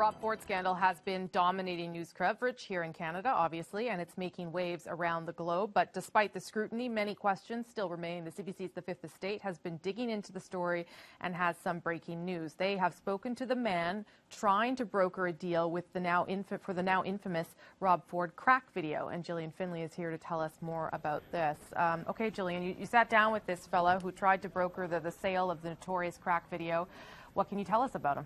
Rob Ford scandal has been dominating news coverage here in Canada, obviously, and it's making waves around the globe. But despite the scrutiny, many questions still remain. The CBC's The Fifth Estate has been digging into the story and has some breaking news. They have spoken to the man trying to broker a deal with the now infamous Rob Ford crack video. And Gillian Finley is here to tell us more about this. Okay, Gillian, you sat down with this fellow who tried to broker the sale of the notorious crack video. What can you tell us about him?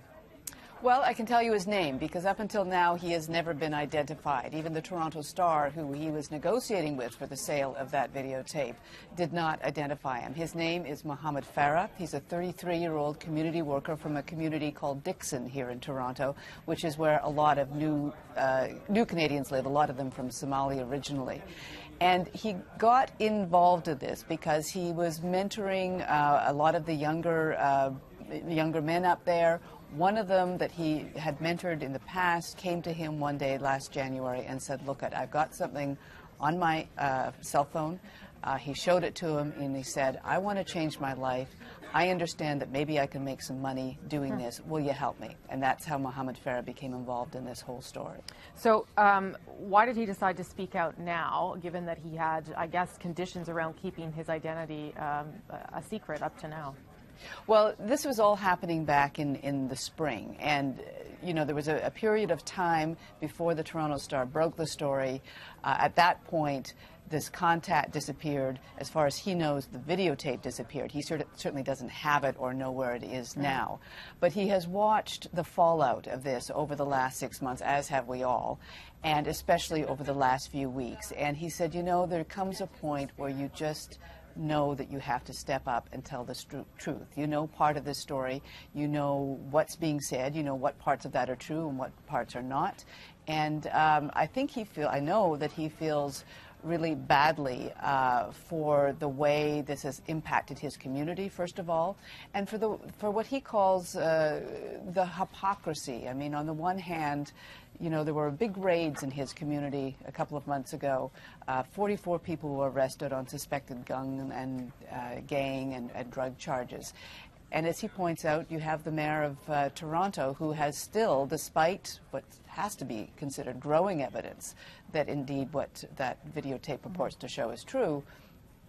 Well, I can tell you his name, because up until now he has never been identified. Even the Toronto Star, who he was negotiating with for the sale of that videotape, did not identify him. His name is Mohamed Farah. He's a 33-year-old community worker from a community called Dixon here in Toronto, which is where a lot of new Canadians live, a lot of them from Somalia originally. And he got involved in this because he was mentoring a lot of the younger men up there. One of them that he had mentored in the past came to him one day last January and said, look, I've got something on my cell phone. He showed it to him and he said, I want to change my life. I understand that maybe I can make some money doing this. Will you help me? And that's how Mohamed Farah became involved in this whole story. So why did he decide to speak out now, given that he had, I guess, conditions around keeping his identity a secret up to now? Well, this was all happening back in the spring, and you know, there was a period of time before the Toronto Star broke the story. At that point, this contact disappeared. As far as he knows, the videotape disappeared. He certainly doesn't have it or know where it is now. But he has watched the fallout of this over the last 6 months, as have we all, and especially over the last few weeks. And he said, you know, there comes a point where you just know that you have to step up and tell the truth. You know part of this story. You know what's being said. You know what parts of that are true and what parts are not. And I know that he feels really badly for the way this has impacted his community, first of all, and for what he calls the hypocrisy. I mean, on the one hand, you know, there were big raids in his community a couple of months ago. 44 people were arrested on suspected gang and drug charges. And as he points out, you have the mayor of Toronto, who has still, despite what has to be considered growing evidence that indeed what that videotape purports to show is true,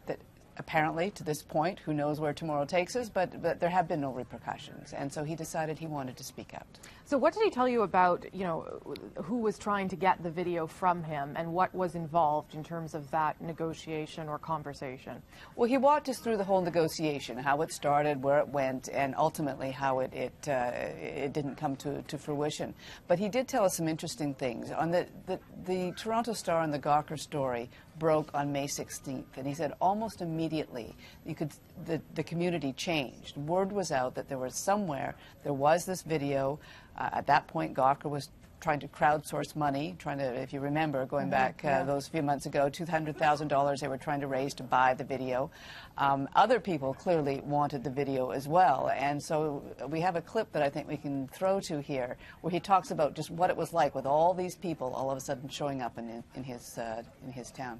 that apparently to this point, who knows where tomorrow takes us, but there have been no repercussions. And so he decided he wanted to speak out. So what did he tell you about, you know, who was trying to get the video from him and what was involved in terms of that negotiation or conversation? Well, he walked us through the whole negotiation, how it started, where it went, and ultimately how it didn't come to fruition. But he did tell us some interesting things. On the Toronto Star and the Gawker story broke on May 16th, and he said almost immediately the community changed. Word was out that there was this video. At that point, Gawker was trying to crowdsource money, if you remember, going back those few months ago, $200,000 they were trying to raise to buy the video. Other people clearly wanted the video as well, and so we have a clip that I think we can throw to here, where he talks about just what it was like with all these people all of a sudden showing up in his town.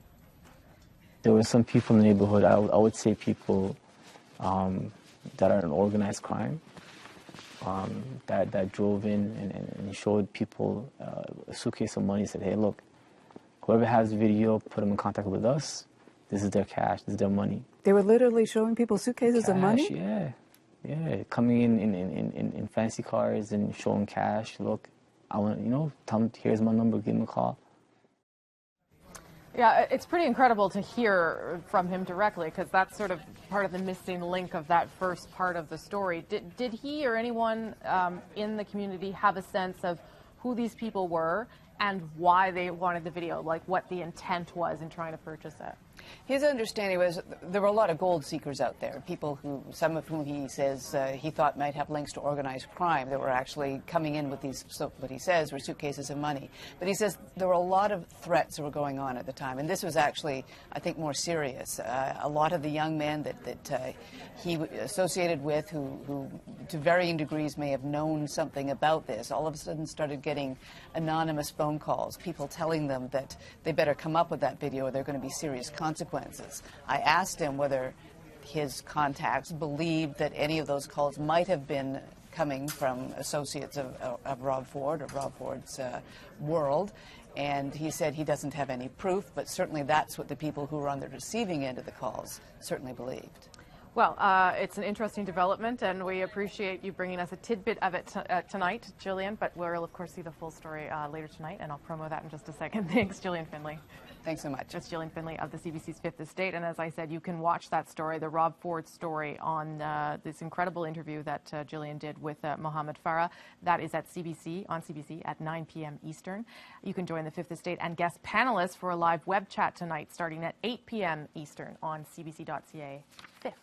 There were some people in the neighborhood, I would say people that are in organized crime, that drove in and showed people a suitcase of money, said, hey, look, whoever has the video, put them in contact with us. This is their cash, this is their money. They were literally showing people suitcases of money? Yeah, coming in fancy cars and showing cash. Look, I want, you know, tell them, here's my number, give them a call. Yeah, it's pretty incredible to hear from him directly, because that's sort of part of the missing link of that first part of the story. Did he or anyone in the community have a sense of who these people were and why they wanted the video, like what the intent was in trying to purchase it? His understanding was there were a lot of gold seekers out there, people some of whom he says he thought might have links to organized crime that were actually coming in with these, what he says were suitcases of money. But he says there were a lot of threats that were going on at the time, and this was actually, I think, more serious. A lot of the young men that he associated with, who to varying degrees may have known something about this, all of a sudden started getting anonymous phone calls, people telling them that they better come up with that video or there are going to be serious consequences. I asked him whether his contacts believed that any of those calls might have been coming from associates of Rob Ford, or Rob Ford's world. And he said he doesn't have any proof, but certainly that's what the people who were on the receiving end of the calls certainly believed. Well, it's an interesting development, and we appreciate you bringing us a tidbit of it tonight, Gillian, but we'll, of course, see the full story later tonight, and I'll promo that in just a second. Thanks, Gillian Finley. Thanks so much. That's Gillian Finley of the CBC's Fifth Estate, and as I said, you can watch that story, the Rob Ford story, on this incredible interview that Gillian did with Mohammed Farah. That is at CBC, on CBC, at 9 p.m. Eastern. You can join the Fifth Estate and guest panelists for a live web chat tonight, starting at 8 p.m. Eastern on cbc.ca. Fifth.